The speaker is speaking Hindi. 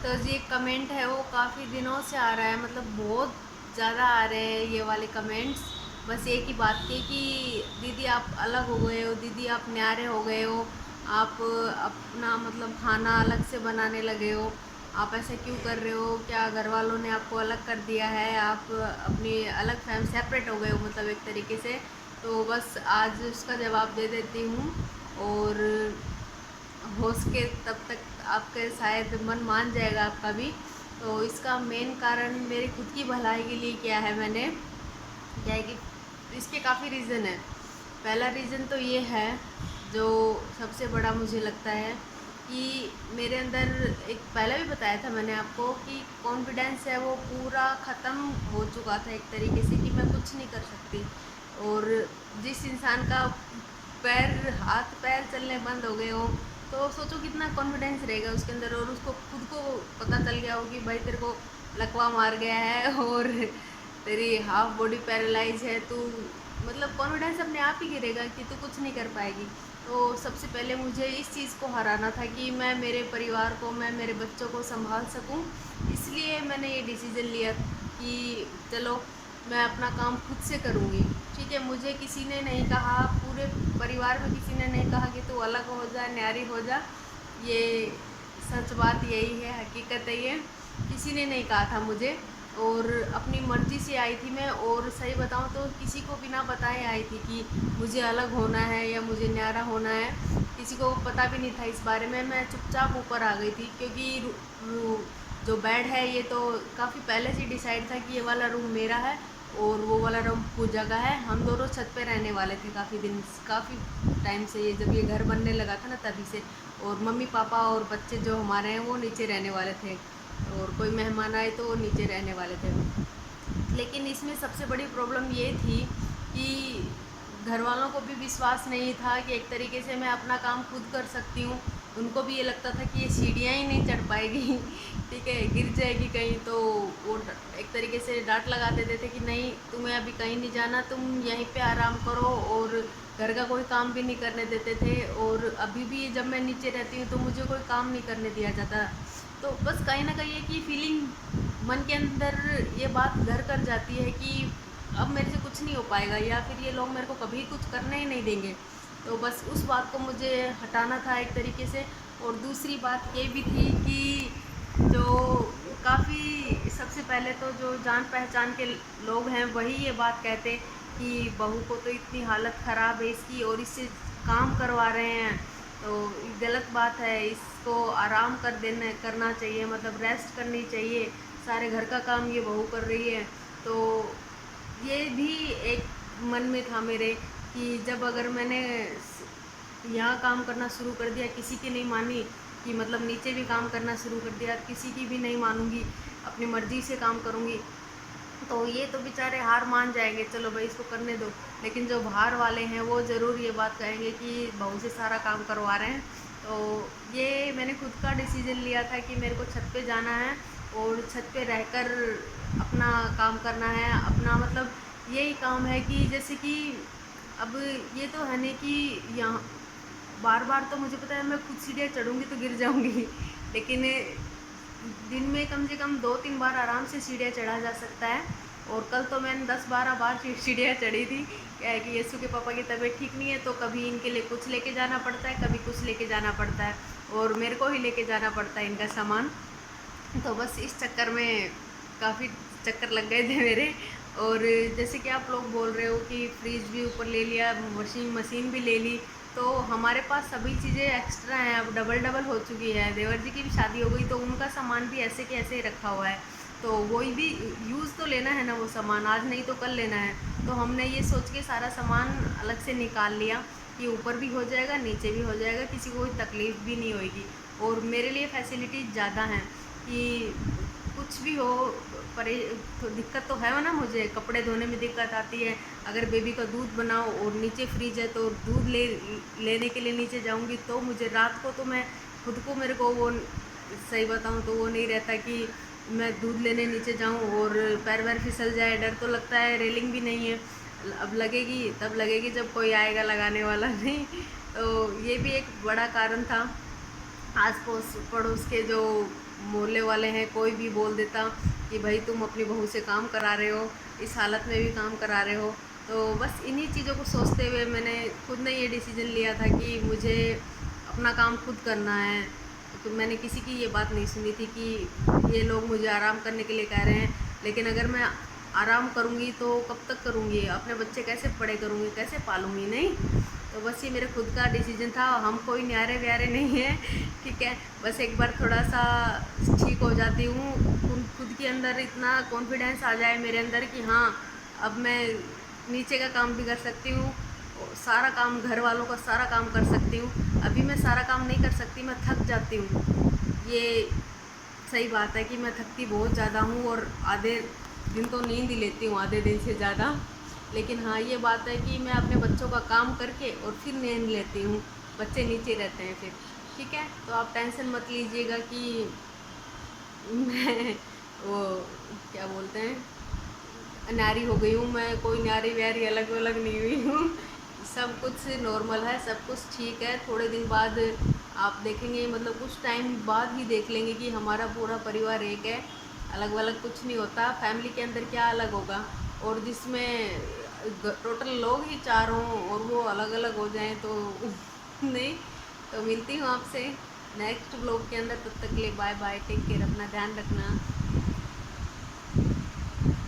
तो जी एक कमेंट है वो काफ़ी दिनों से आ रहा है, मतलब बहुत ज़्यादा आ रहे हैं ये वाले कमेंट्स। बस एक ही बात की कि दीदी आप अलग हो गए हो, दीदी आप न्यारे हो गए हो, आप अपना मतलब खाना अलग से बनाने लगे हो, आप ऐसे क्यों कर रहे हो, क्या घर वालों ने आपको अलग कर दिया है, आप अपनी अलग फैम सेपरेट हो गए हो मतलब एक तरीके से। तो बस आज उसका जवाब दे देती हूँ। और हो सके तब तक आपके शायद मन मान जाएगा आपका भी। तो इसका मेन कारण मेरी खुद की भलाई के लिए किया है मैंने, क्या है कि इसके काफ़ी रीज़न है। पहला रीज़न तो ये है, जो सबसे बड़ा मुझे लगता है कि मेरे अंदर, एक पहले भी बताया था मैंने आपको कि कॉन्फिडेंस है वो पूरा ख़त्म हो चुका था एक तरीके से, कि मैं कुछ नहीं कर सकती। और जिस इंसान का पैर हाथ पैर चलने बंद हो गए हो, तो सोचो कितना कॉन्फिडेंस रहेगा उसके अंदर। और उसको खुद को पता चल गया हो कि भाई तेरे को लकवा मार गया है और तेरी हाफ बॉडी पैरालाइज है, तू मतलब कॉन्फिडेंस अपने आप ही गिरेगा कि तू कुछ नहीं कर पाएगी। तो सबसे पहले मुझे इस चीज़ को हराना था कि मैं मेरे परिवार को, मैं मेरे बच्चों को संभाल सकूं। इसलिए मैंने ये डिसीज़न लिया कि चलो मैं अपना काम खुद से करूँगी। ठीक है, मुझे किसी ने नहीं कहा, पूरे परिवार में किसी ने नहीं कहा कि तू अलग हो जा, न्यारी हो जा। ये सच बात यही है, हकीकत है ये। किसी ने नहीं कहा था मुझे, और अपनी मर्ज़ी से आई थी मैं। और सही बताऊँ तो किसी को बिना बताए आई थी कि मुझे अलग होना है या मुझे न्यारा होना है। किसी को पता भी नहीं था इस बारे में, मैं चुपचाप ऊपर आ गई थी। क्योंकि जो बेड है ये तो काफ़ी पहले से डिसाइड था कि ये वाला रूम मेरा है और वो वाला रूम पूजा का है। हम दोनों छत पे रहने वाले थे काफ़ी टाइम से, ये जब ये घर बनने लगा था ना तभी से। और मम्मी पापा और बच्चे जो हमारे हैं वो नीचे रहने वाले थे, और कोई मेहमान आए तो वो नीचे रहने वाले थे। लेकिन इसमें सबसे बड़ी प्रॉब्लम ये थी कि घर वालों को भी विश्वास नहीं था कि एक तरीके से मैं अपना काम खुद कर सकती हूँ। उनको भी ये लगता था कि ये सीढ़ियाँ ही नहीं चढ़ पाएगी ठीक है, गिर जाएगी कहीं। तो वो एक तरीके से डांट लगा देते थे कि नहीं, तुम्हें अभी कहीं नहीं जाना, तुम यहीं पे आराम करो। और घर का कोई काम भी नहीं करने देते थे। और अभी भी जब मैं नीचे रहती हूँ तो मुझे कोई काम नहीं करने दिया जाता। तो बस कहीं ना कहीं एक ही फीलिंग मन के अंदर ये बात घर कर जाती है कि अब मेरे से कुछ नहीं हो पाएगा, या फिर ये लोग मेरे को कभी कुछ करने ही नहीं देंगे। तो बस उस बात को मुझे हटाना था एक तरीके से। और दूसरी बात ये भी थी कि जो काफ़ी सबसे पहले तो जो जान पहचान के लोग हैं वही ये बात कहते कि बहू को तो इतनी हालत ख़राब है इसकी और इससे काम करवा रहे हैं, तो गलत बात है, इसको आराम करना चाहिए, मतलब रेस्ट करनी चाहिए, सारे घर का काम ये बहू कर रही है। तो ये भी एक मन में था मेरे कि जब अगर मैंने यहाँ काम करना शुरू कर दिया, किसी की नहीं मानी, कि मतलब नीचे भी काम करना शुरू कर दिया, किसी की भी नहीं मानूंगी, अपनी मर्ज़ी से काम करूँगी, तो ये तो बेचारे हार मान जाएंगे, चलो भाई इसको करने दो। लेकिन जो बाहर वाले हैं वो ज़रूर ये बात कहेंगे कि बहू से सारा काम करवा रहे हैं। तो ये मैंने खुद का डिसीज़न लिया था कि मेरे को छत पे जाना है और छत पे रहकर अपना काम करना है। अपना मतलब यही काम है कि जैसे कि अब ये तो है नहीं कि यहाँ बार बार, तो मुझे पता है मैं खुद सीढ़ियाँ चढ़ूँगी तो गिर जाऊँगी लेकिन दिन में कम से कम 2-3 बार आराम से सीढ़ियाँ चढ़ा जा सकता है। और कल तो मैंने 10-12 बार सीढ़ियाँ चढ़ी थी। क्या है कि यीशु के पापा की तबीयत ठीक नहीं है, तो कभी इनके लिए कुछ लेके जाना पड़ता है, कभी कुछ लेके जाना पड़ता है, और मेरे को ही लेके जाना पड़ता है इनका सामान। तो बस इस चक्कर में काफ़ी चक्कर लग गए थे मेरे। और जैसे कि आप लोग बोल रहे हो कि फ्रिज भी ऊपर ले लिया, वॉशिंग मशीन भी ले ली, तो हमारे पास सभी चीज़ें एक्स्ट्रा हैं, अब डबल डबल हो चुकी है। देवर जी की भी शादी हो गई तो उनका सामान भी ऐसे के ऐसे ही रखा हुआ है, तो वही भी यूज़ तो लेना है ना वो सामान, आज नहीं तो कल लेना है। तो हमने ये सोच के सारा सामान अलग से निकाल लिया कि ऊपर भी हो जाएगा, नीचे भी हो जाएगा, किसी को कोई तकलीफ़ भी नहीं होगी। और मेरे लिए फैसिलिटीज़ ज़्यादा हैं कि कुछ भी हो, परे तो दिक्कत तो है ना, मुझे कपड़े धोने में दिक्कत आती है। अगर बेबी का दूध बनाओ और नीचे फ्रिज है तो दूध लेने के लिए नीचे जाऊंगी, तो मुझे रात को तो मैं खुद को, मेरे को वो सही बताऊं तो वो नहीं रहता कि मैं दूध लेने नीचे जाऊं और पैर वैर फिसल जाए, डर तो लगता है, रेलिंग भी नहीं है। अब लगेगी तब लगेगी जब कोई आएगा लगाने वाला नहीं। तो ये भी एक बड़ा कारण था। आस पड़ोस के जो मोहल्ले वाले हैं कोई भी बोल देता कि भाई तुम अपनी बहू से काम करा रहे हो, इस हालत में भी काम करा रहे हो। तो बस इन्हीं चीज़ों को सोचते हुए मैंने खुद ने ये डिसीजन लिया था कि मुझे अपना काम खुद करना है। तो मैंने किसी की ये बात नहीं सुनी थी कि ये लोग मुझे आराम करने के लिए कह रहे हैं, लेकिन अगर मैं आराम करूँगी तो कब तक करूँगी, अपने बच्चे कैसे बड़े करूँगी, कैसे पालूँगी, नहीं। तो बस ये मेरे खुद का डिसीजन था। हम कोई न्यारे व्यारे नहीं हैं, ठीक है। बस एक बार थोड़ा सा ठीक हो जाती हूँ, खुद के अंदर इतना कॉन्फिडेंस आ जाए मेरे अंदर कि हाँ अब मैं नीचे का काम भी कर सकती हूँ, सारा काम घर वालों का सारा काम कर सकती हूँ। अभी मैं सारा काम नहीं कर सकती, मैं थक जाती हूँ। ये सही बात है कि मैं थकती बहुत ज़्यादा हूँ और आधे दिन तो नींद ही लेती हूँ, आधे दिन से ज़्यादा। लेकिन हाँ ये बात है कि मैं अपने बच्चों का काम करके और फिर नींद लेती हूँ, बच्चे नीचे रहते हैं फिर, ठीक है। तो आप टेंशन मत लीजिएगा कि मैं वो क्या बोलते हैं न्यारी हो गई हूँ। मैं कोई न्यारी व्यारी अलग अलग नहीं हुई हूँ। सब कुछ नॉर्मल है, सब कुछ ठीक है। थोड़े दिन बाद आप देखेंगे, मतलब कुछ टाइम बाद ही देख लेंगे कि हमारा पूरा परिवार एक है, अलग अलग कुछ नहीं होता। फैमिली के अंदर क्या अलग होगा, और जिसमें टोटल लोग ही चार हों और वो अलग अलग हो जाएं तो नहीं। तो मिलती हूँ आपसे नेक्स्ट ब्लॉग के अंदर, तब तक के लिए बाय बाय, टेक केयर, अपना ध्यान रखना।